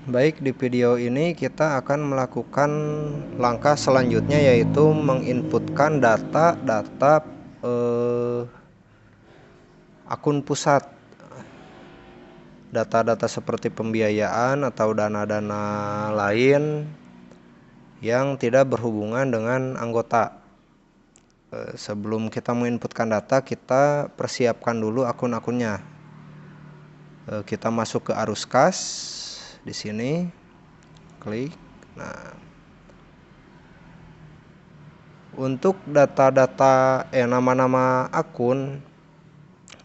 Baik, di video ini kita akan melakukan langkah selanjutnya, yaitu menginputkan data akun pusat. Data-data seperti pembiayaan atau dana-dana lain yang tidak berhubungan dengan anggota. Sebelum kita menginputkan data, kita persiapkan dulu akun-akunnya. Kita masuk ke arus kas di sini, klik. Nah, untuk data-data nama-nama akun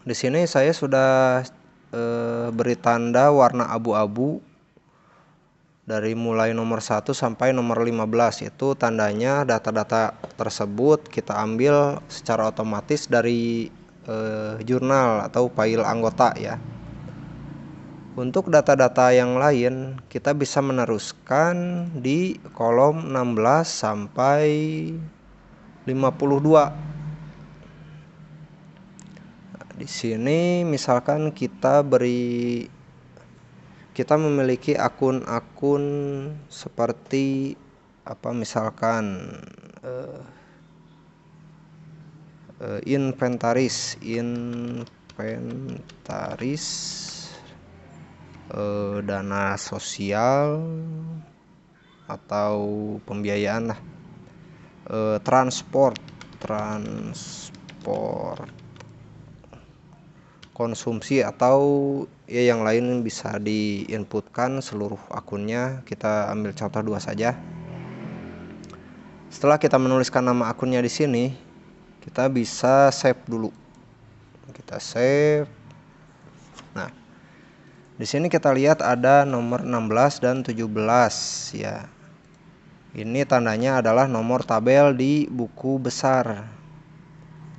di sini saya sudah beri tanda warna abu-abu dari mulai nomor 1 sampai nomor 15. Itu tandanya data-data tersebut kita ambil secara otomatis dari jurnal atau file anggota ya. Untuk data-data yang lain kita bisa meneruskan di kolom 16 sampai 52. Di sini misalkan kita memiliki akun-akun seperti misalkan inventaris dana sosial atau pembiayaan lah, transport konsumsi atau ya yang lain bisa diinputkan seluruh akunnya. Kita ambil contoh 2 saja. Setelah kita menuliskan nama akunnya di sini, kita bisa save dulu. Kita save. Nah, di sini kita lihat ada nomor 16 dan 17 ya. Ini tandanya adalah nomor tabel di buku besar.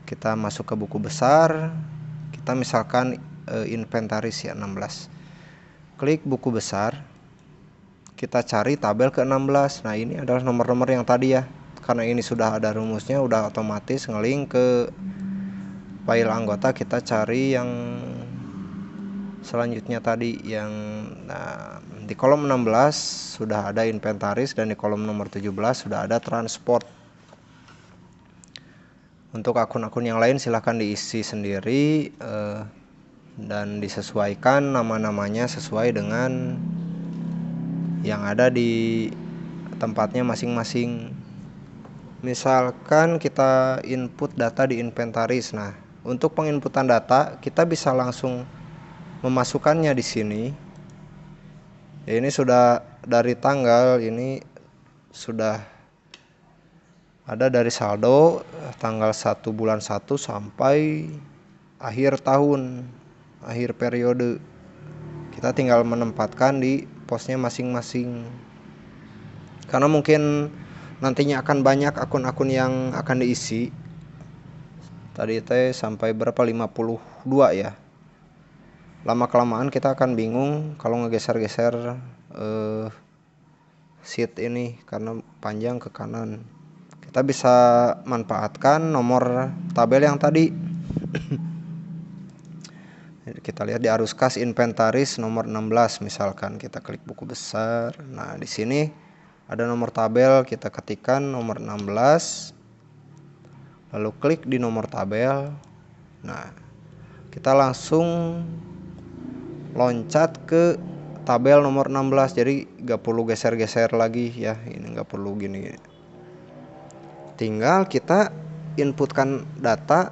Kita masuk ke buku besar. Kita misalkan inventaris ya 16. Klik buku besar. Kita cari tabel ke-16. Nah, ini adalah nomor-nomor yang tadi ya. Karena ini sudah ada rumusnya, udah otomatis ngelink ke file anggota. Kita cari yang selanjutnya tadi yang di kolom 16 sudah ada inventaris dan di kolom nomor 17 sudah ada transport. Untuk akun-akun yang lain silahkan diisi sendiri dan disesuaikan nama-namanya sesuai dengan yang ada di tempatnya masing-masing. Misalkan kita input data di inventaris. Nah, untuk penginputan data kita bisa langsung memasukkannya di sini. Ya, ini sudah dari tanggal, ini sudah ada dari saldo tanggal 1 bulan 1 sampai akhir tahun, akhir periode. Kita tinggal menempatkan di posnya masing-masing. Karena mungkin nantinya akan banyak akun-akun yang akan diisi. Tadi sampai berapa, 52 ya. Lama-kelamaan kita akan bingung kalau ngegeser-geser sheet ini karena panjang ke kanan. Kita bisa manfaatkan nomor tabel yang tadi. Kita lihat di arus kas inventaris nomor 16 misalkan, kita klik buku besar. Nah, di sini ada nomor tabel, kita ketikkan nomor 16. Lalu klik di nomor tabel. Nah, kita langsung loncat ke tabel nomor 16. Jadi gak perlu geser-geser lagi ya. Ini gak perlu gini. Tinggal kita inputkan data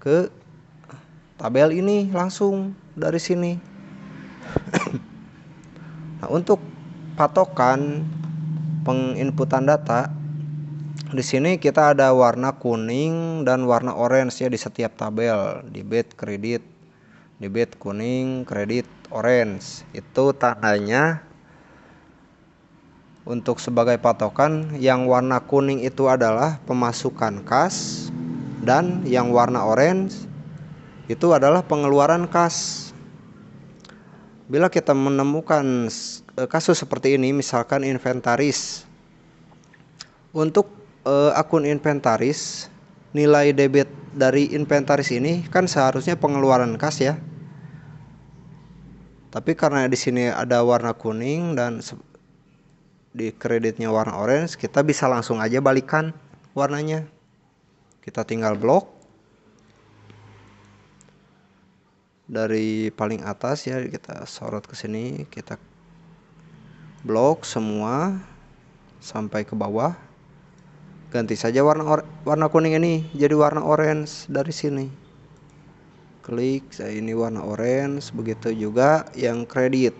ke tabel ini langsung dari sini. Nah, untuk patokan penginputan data di sini kita ada warna kuning dan warna orange ya di setiap tabel. Debit, kredit, debit kuning, kredit orange. Itu tandanya untuk sebagai patokan. Yang warna kuning itu adalah pemasukan kas dan yang warna orange itu adalah pengeluaran kas. Bila kita menemukan kasus seperti ini, misalkan inventaris. Untuk akun inventaris, nilai debit dari inventaris ini kan seharusnya pengeluaran kas ya. Tapi karena di sini ada warna kuning dan di kreditnya warna orange, kita bisa langsung aja balikan warnanya. Kita tinggal blok dari paling atas ya, kita sorot ke sini, kita blok semua sampai ke bawah. Ganti saja warna kuning ini jadi warna orange dari sini. Klik, ini warna orange, begitu juga yang kredit.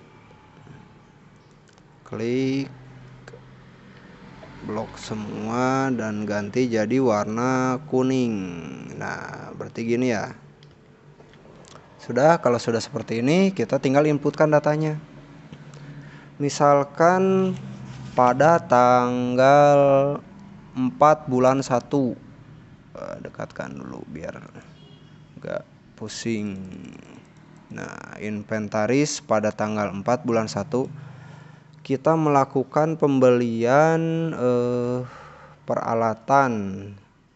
Klik, blok semua dan ganti jadi warna kuning. Nah, berarti gini ya. Sudah, kalau sudah seperti ini, kita tinggal inputkan datanya. Misalkan pada tanggal 4 bulan 1. Dekatkan dulu biar enggak pusing. Nah, inventaris pada tanggal 4 bulan 1 kita melakukan pembelian peralatan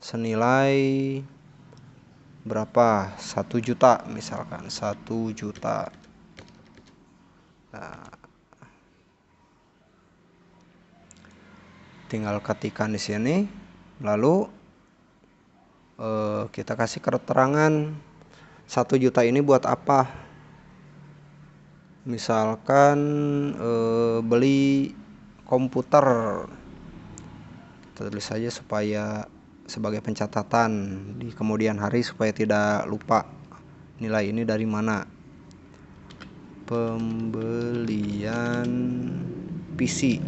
senilai berapa? 1 juta misalkan, 1 juta. Nah, tinggal ketikkan di sini, lalu kita kasih keterangan 1 juta ini buat apa. Misalkan beli komputer, kita tulis saja supaya sebagai pencatatan di kemudian hari supaya tidak lupa nilai ini dari mana. Pembelian PC,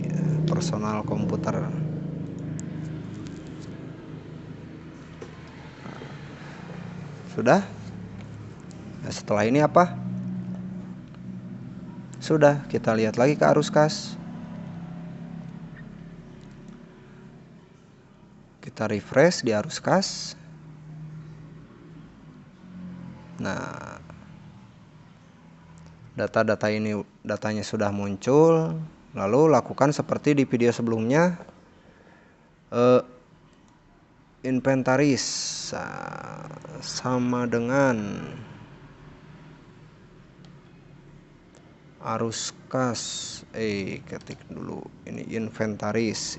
personal komputer. Sudah. Nah, setelah ini apa? Sudah, kita lihat lagi ke arus kas. Kita refresh di arus kas. Nah, datanya sudah muncul. Lalu lakukan seperti di video sebelumnya. Inventaris sama dengan arus kas. Ketik dulu ini inventaris.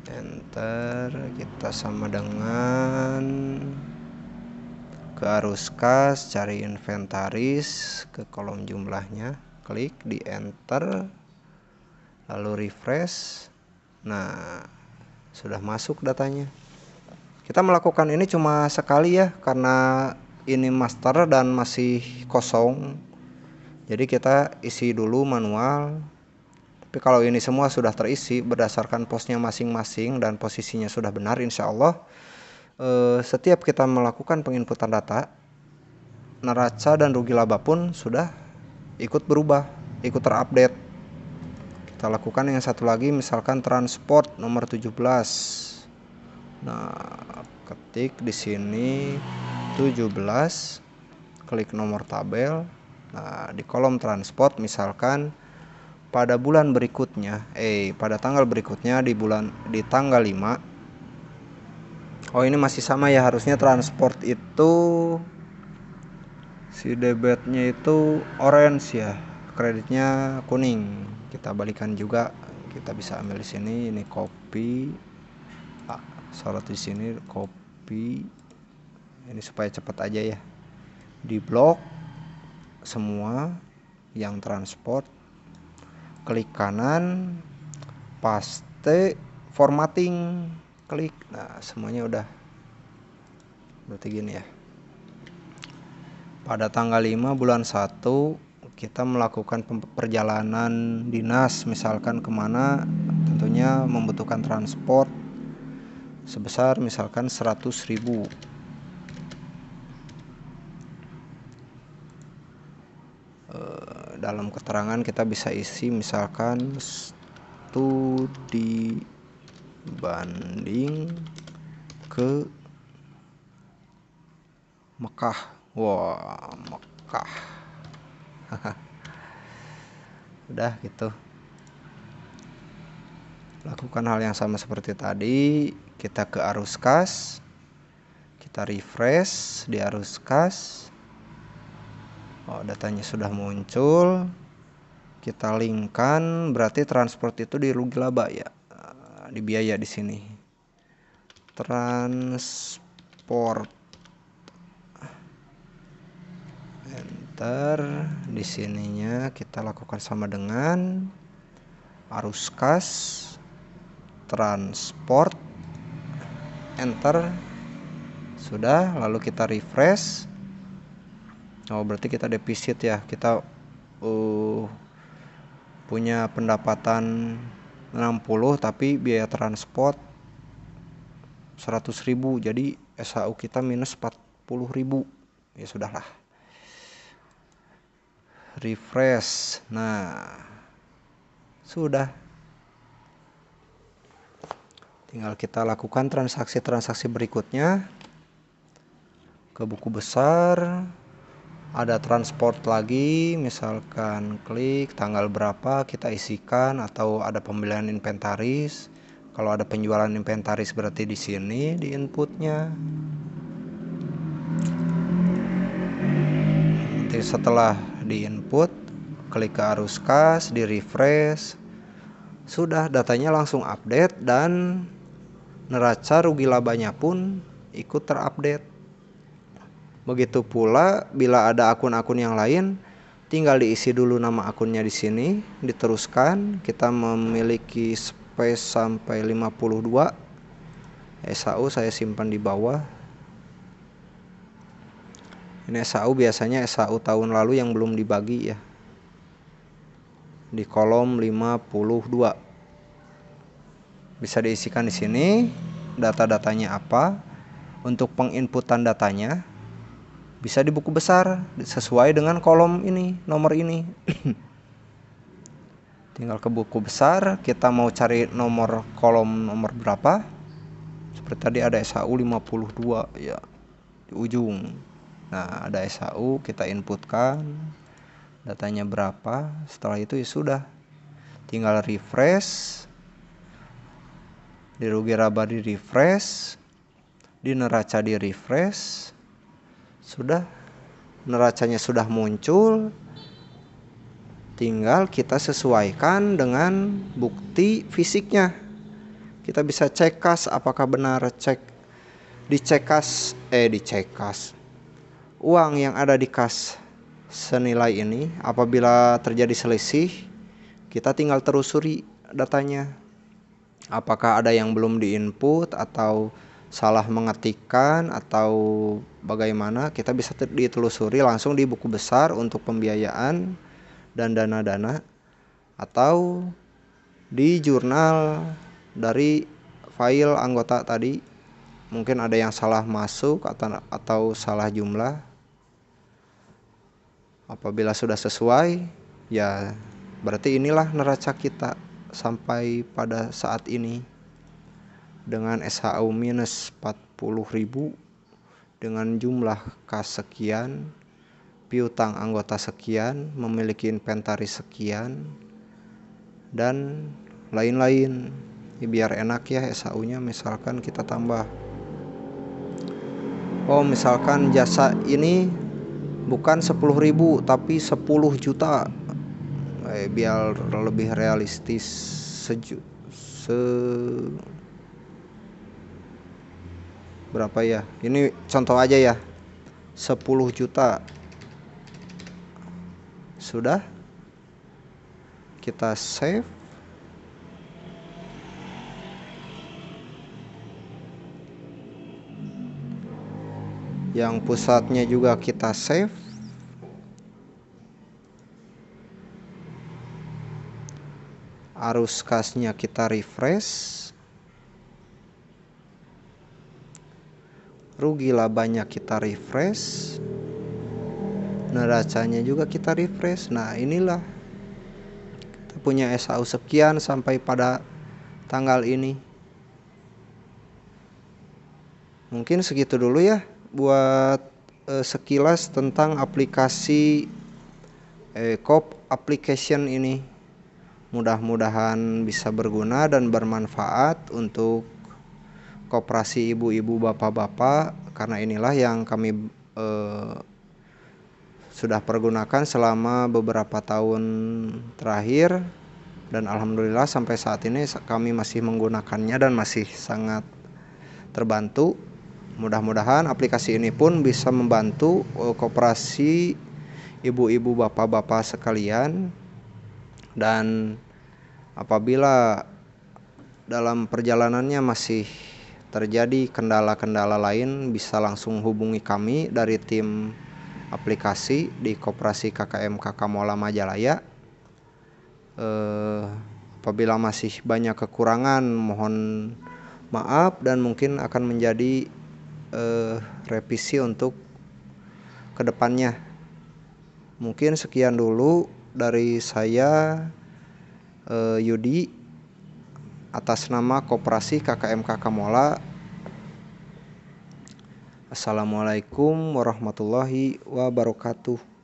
Enter, kita sama dengan ke arus kas, cari inventaris, ke kolom jumlahnya, klik di enter, lalu refresh. Nah, sudah masuk datanya. Kita melakukan ini cuma sekali ya, karena ini master dan masih kosong, jadi kita isi dulu manual. Tapi kalau ini semua sudah terisi berdasarkan posnya masing-masing dan posisinya sudah benar, insya Allah setiap kita melakukan penginputan data, neraca dan rugi laba pun sudah ikut berubah, ikut terupdate. Kita lakukan yang satu lagi, misalkan transport nomor 17. Nah, ketik di sini 17, klik nomor tabel. Nah, di kolom transport misalkan pada bulan berikutnya, pada tanggal berikutnya di tanggal 5. Oh, ini masih sama ya, harusnya transport itu si debitnya itu orange ya, kreditnya kuning. Kita balikan juga, kita bisa ambil di sini, ini copy, sorot di sini copy. Ini supaya cepat aja ya. Di blok semua yang transport, klik kanan, paste, formatting, klik. Nah, semuanya udah. Berarti gini ya. Pada tanggal 5 bulan 1 kita melakukan perjalanan dinas, misalkan kemana, tentunya membutuhkan transport sebesar misalkan 100.000. Dalam keterangan kita bisa isi misalkan studi banding ke Mekah. Wah, Mekah. Udah gitu. Lakukan hal yang sama seperti tadi. Kita ke arus kas, Kita refresh di arus kas. Datanya sudah muncul. Kita linkkan, berarti transport itu di rugi laba ya. Di biaya di sini. Transport. Enter. Di sininya kita lakukan sama dengan arus kas, transport. Enter. Sudah, lalu kita refresh. Berarti kita defisit ya. Kita punya pendapatan 60 tapi biaya transport 100.000, jadi SHU kita minus 40.000. Ya sudahlah. Refresh. Nah, sudah. Tinggal kita lakukan transaksi-transaksi berikutnya. Ke buku besar. Ada transport lagi, misalkan klik tanggal berapa kita isikan, atau ada pembelian inventaris. Kalau ada penjualan inventaris berarti di sini di inputnya. Nanti setelah di input, klik ke arus kas, di refresh. Sudah, datanya langsung update dan neraca rugi labanya pun ikut terupdate. Begitu pula bila ada akun-akun yang lain, tinggal diisi dulu nama akunnya di sini, diteruskan. Kita memiliki space sampai 52. SHU saya simpan di bawah. Ini SHU biasanya SHU tahun lalu yang belum dibagi ya. Di kolom 52. Bisa diisikan di sini data-datanya apa. Untuk penginputan datanya bisa di buku besar sesuai dengan kolom ini, nomor ini. Tinggal ke buku besar, kita mau cari nomor kolom nomor berapa. Seperti tadi ada SHU 52 ya di ujung. Nah, ada SHU, kita inputkan datanya berapa. Setelah itu ya sudah. Tinggal refresh. Di rugi laba di refresh. Di neraca di refresh. Sudah, neracanya sudah muncul. Tinggal kita sesuaikan dengan bukti fisiknya. Kita bisa cek kas apakah benar dicek kas. Uang yang ada di kas senilai ini, apabila terjadi selisih, kita tinggal telusuri datanya. Apakah ada yang belum diinput atau salah mengetikkan atau bagaimana, kita bisa ditelusuri langsung di buku besar untuk pembiayaan dan dana-dana, atau di jurnal dari file anggota tadi. Mungkin ada yang salah masuk atau salah jumlah. Apabila sudah sesuai, ya berarti inilah neraca kita sampai pada saat ini. Dengan SHU minus 40.000, dengan jumlah kas sekian, piutang anggota sekian, memiliki inventaris sekian, dan lain-lain. Biar enak ya SHU-nya, misalkan kita tambah. Misalkan jasa ini bukan 10.000 tapi 10 juta. Biar lebih realistis, berapa ya? Ini contoh aja ya. 10 juta. Sudah. Kita save. Yang pusatnya juga kita save. Arus kasnya kita refresh. Rugi labanya kita refresh. Neracanya juga kita refresh. Nah, inilah kita punya SHU sekian sampai pada tanggal ini. Mungkin segitu dulu ya buat sekilas tentang aplikasi Coop application ini. Mudah-mudahan bisa berguna dan bermanfaat untuk koperasi ibu-ibu bapak-bapak, karena inilah yang kami sudah pergunakan selama beberapa tahun terakhir, dan alhamdulillah sampai saat ini kami masih menggunakannya dan masih sangat terbantu. Mudah-mudahan aplikasi ini pun bisa membantu koperasi ibu-ibu bapak-bapak sekalian, dan apabila dalam perjalanannya masih terjadi kendala-kendala lain, bisa langsung hubungi kami dari tim aplikasi di Koperasi KKM Kamola Majalaya. Apabila masih banyak kekurangan, mohon maaf dan mungkin akan menjadi revisi untuk kedepannya. Mungkin sekian dulu dari saya, Yudi, atas nama Koperasi KKM Kamola. Assalamualaikum warahmatullahi wabarakatuh.